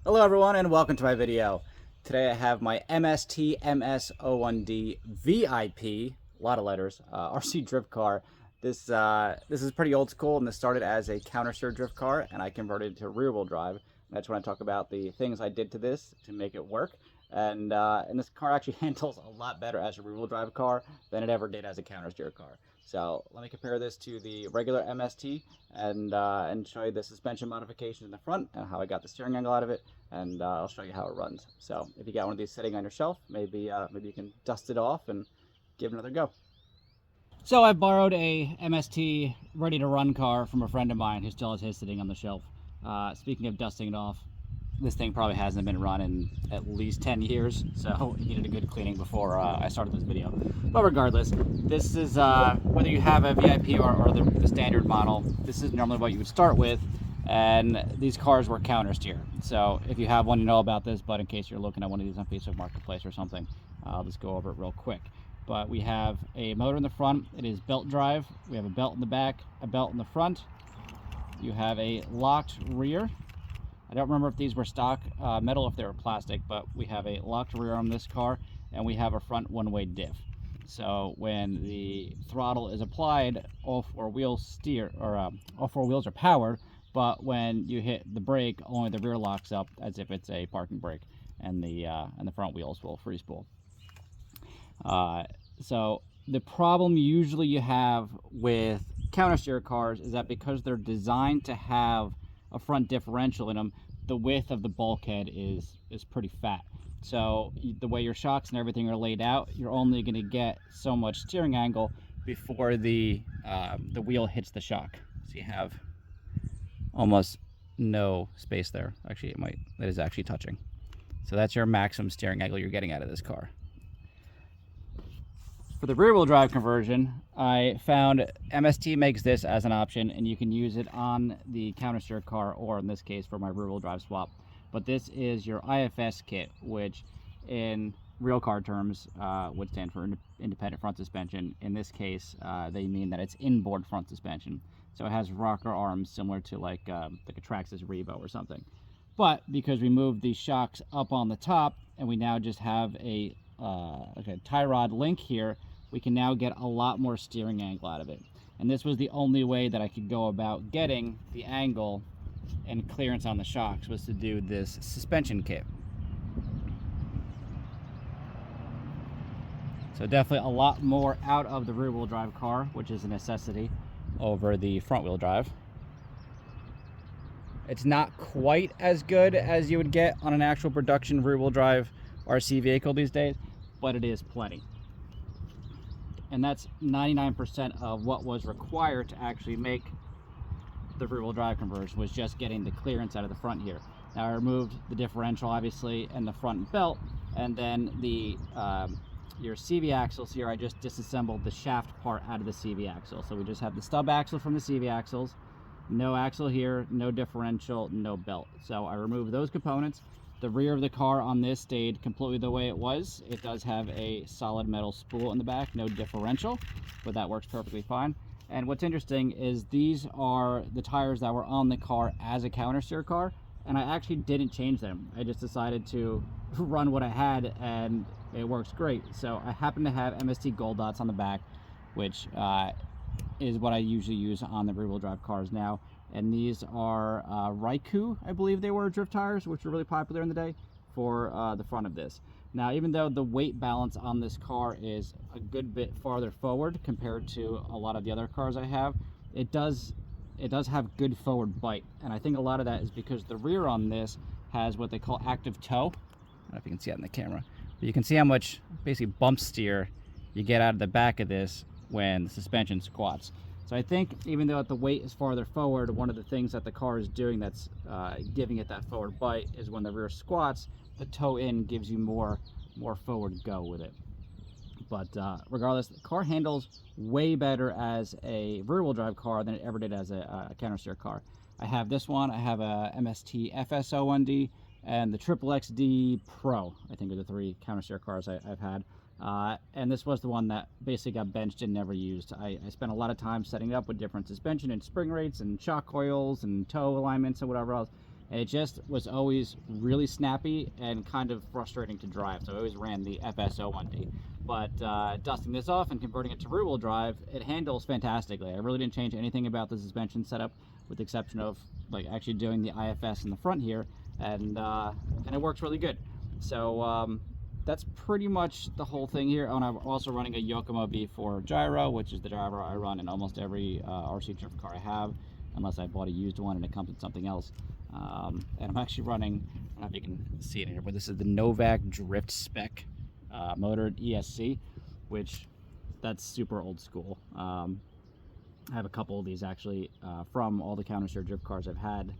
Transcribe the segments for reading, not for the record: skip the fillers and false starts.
Hello everyone and welcome to my video. Today I have my MST MS-01D VIP, a lot of letters, RC drift car. This is pretty old school, and this started as a counter steer drift car and I converted it to rear wheel drive. And I just want to talk about the things I did to this to make it work. And this car actually handles a lot better as a rear wheel drive car than it ever did as a counter steer car. So let me compare this to the regular MST and show you the suspension modification in the front and how I got the steering angle out of it, and I'll show you how it runs. So if you got one of these sitting on your shelf, maybe you can dust it off and give it another go. So I borrowed a MST ready to run car from a friend of mine who still has his sitting on the shelf. Speaking of dusting it off, this thing probably hasn't been run in at least 10 years, so it needed a good cleaning before I started this video. But regardless, this is, whether you have a VIP or the standard model, this is normally what you would start with, and these cars were counter steer. So if you have one, you know about this, but in case you're looking at one of these on Facebook Marketplace or something, I'll just go over it real quick. But we have a motor in the front. It is belt drive. We have a belt in the back, a belt in the front. You have a locked rear. I don't remember if these were stock metal, if they were plastic, but we have a locked rear on this car, and we have a front one-way diff. So when the throttle is applied, all four wheels steer, or all four wheels are powered, but when you hit the brake, only the rear locks up as if it's a parking brake, and the front wheels will free spool. So the problem usually you have with counter steer cars is that because they're designed to have a front differential in them, the width of the bulkhead is pretty fat. So the way your shocks and everything are laid out, you're only going to get so much steering angle before the wheel hits the shock. So you have almost no space there. Actually, that is actually touching. So that's your maximum steering angle you're getting out of this car. For the rear wheel drive conversion, I found MST makes this as an option, and you can use it on the counter steer car, or in this case for my rear wheel drive swap. But this is your IFS kit, which in real car terms would stand for independent front suspension. In this case, they mean that it's inboard front suspension. So it has rocker arms similar to like a Traxxas Revo or something. But because we moved these shocks up on the top and we now just have a tie rod link here, we can now get a lot more steering angle out of it. And this was the only way that I could go about getting the angle and clearance on the shocks, was to do this suspension kit. So definitely a lot more out of the rear wheel drive car, which is a necessity, over the front wheel drive. It's not quite as good as you would get on an actual production rear wheel drive RC vehicle these days, but it is plenty. And that's 99% of what was required to actually make the rear wheel drive conversion, was just getting the clearance out of the front here. Now I removed the differential obviously and the front belt, and then the your CV axles here, I just disassembled the shaft part out of the CV axle. So we just have the stub axle from the CV axles, no axle here, no differential, no belt. So I removed those components. The rear of the car on this stayed completely the way it was. It does have a solid metal spool in the back, no differential, but that works perfectly fine. And what's interesting is these are the tires that were on the car as a counter steer car, and I actually didn't change them. I just decided to run what I had, and it works great. So I happen to have MST gold dots on the back, which is what I usually use on the rear wheel drive cars now. And these are Raikou, I believe they were, drift tires, which were really popular in the day, for the front of this. Now, even though the weight balance on this car is a good bit farther forward compared to a lot of the other cars I have, it does have good forward bite. And I think a lot of that is because the rear on this has what they call active toe. I don't know if you can see that in the camera, but you can see how much basically bump steer you get out of the back of this when the suspension squats. So I think even though the weight is farther forward, one of the things that the car is doing that's giving it that forward bite is when the rear squats, the toe in gives you more forward go with it. But regardless, the car handles way better as a rear wheel drive car than it ever did as a counter steer car. I have this one, I have a MST FS-01D, and the xxx-d Pro, I think, are the three counter steer cars I've had. And this was the one that basically got benched and never used. I spent a lot of time setting it up with different suspension and spring rates and shock coils and toe alignments and whatever else, and it just was always really snappy and kind of frustrating to drive. So I always ran the FS-01D. But dusting this off and converting it to rear wheel drive, it handles fantastically. I really didn't change anything about the suspension setup, with the exception of like actually doing the IFS in the front here, and it works really good. So that's pretty much the whole thing here. Oh, and I'm also running a Yokomo V4 gyro, which is the gyro I run in almost every RC drift car I have, unless I bought a used one and it comes with something else. And I'm actually running, I don't know if you can see it in here, but this is the Novak Drift Spec motored ESC, which that's super old school. I have a couple of these actually from all the counter share drift cars I've had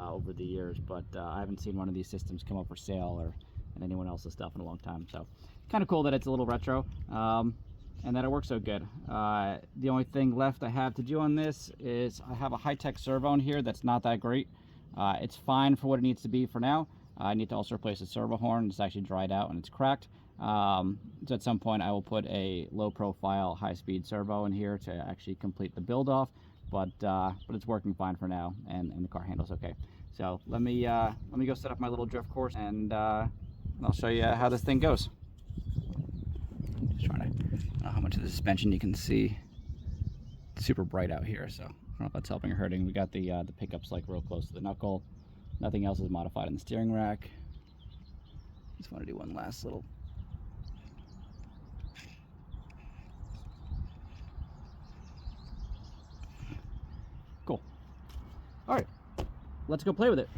over the years, but I haven't seen one of these systems come up for sale or in anyone else's stuff in a long time. So kind of cool that it's a little retro and that it works so good. The only thing left I have to do on this is I have a high-tech servo in here that's not that great. It's fine for what it needs to be for now. I need to also replace the servo horn. It's actually dried out and it's cracked. So at some point I will put a low profile high-speed servo in here to actually complete the build off, but it's working fine for now, and the car handles okay. So let me go set up my little drift course, and I'll show you how this thing goes. Just trying to, I don't know how much of the suspension you can see. It's super bright out here, so I don't know if that's helping or hurting. We got the pickups like real close to the knuckle. Nothing else is modified in the steering rack. Just want to do one last little. Cool. All right, let's go play with it.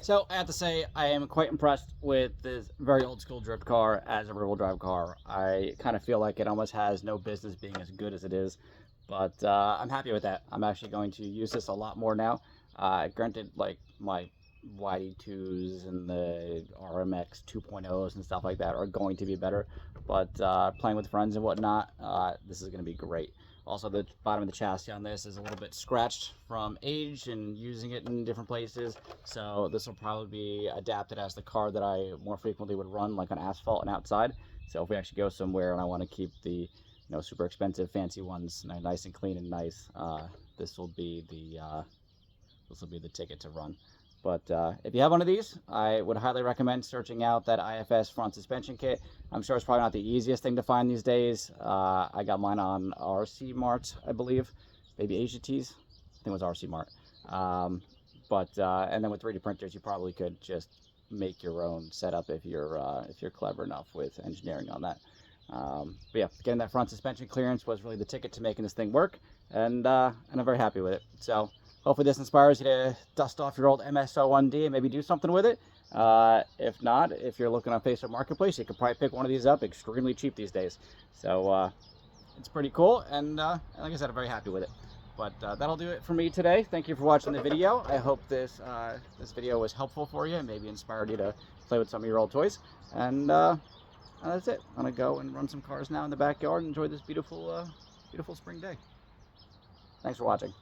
So I have to say, I am quite impressed with this very old school drift car as a rear wheel drive car. I kind of feel like it almost has no business being as good as it is, but I'm happy with that. I'm actually going to use this a lot more now. Granted, like my YD2s and the RMX 2.0s and stuff like that are going to be better. But playing with friends and whatnot, this is going to be great. Also, the bottom of the chassis on this is a little bit scratched from age and using it in different places. So this will probably be adapted as the car that I more frequently would run, like on asphalt and outside. So if we actually go somewhere and I want to keep the super expensive fancy ones nice and clean and nice, this will be the ticket to run. But if you have one of these, I would highly recommend searching out that IFS front suspension kit. I'm sure it's probably not the easiest thing to find these days. I got mine on RC Mart, I believe, maybe Asia Tees. I think it was RC Mart. And then with 3D printers, you probably could just make your own setup if you're clever enough with engineering on that. But yeah, getting that front suspension clearance was really the ticket to making this thing work, and I'm very happy with it. So hopefully this inspires you to dust off your old MS-01D and maybe do something with it. If not, if you're looking on Facebook Marketplace, you could probably pick one of these up extremely cheap these days. So it's pretty cool, and like I said, I'm very happy with it. But that'll do it for me today. Thank you for watching the video. I hope this video was helpful for you and maybe inspired you to play with some of your old toys. And that's it. I'm gonna go and run some cars now in the backyard and enjoy this beautiful spring day. Thanks for watching.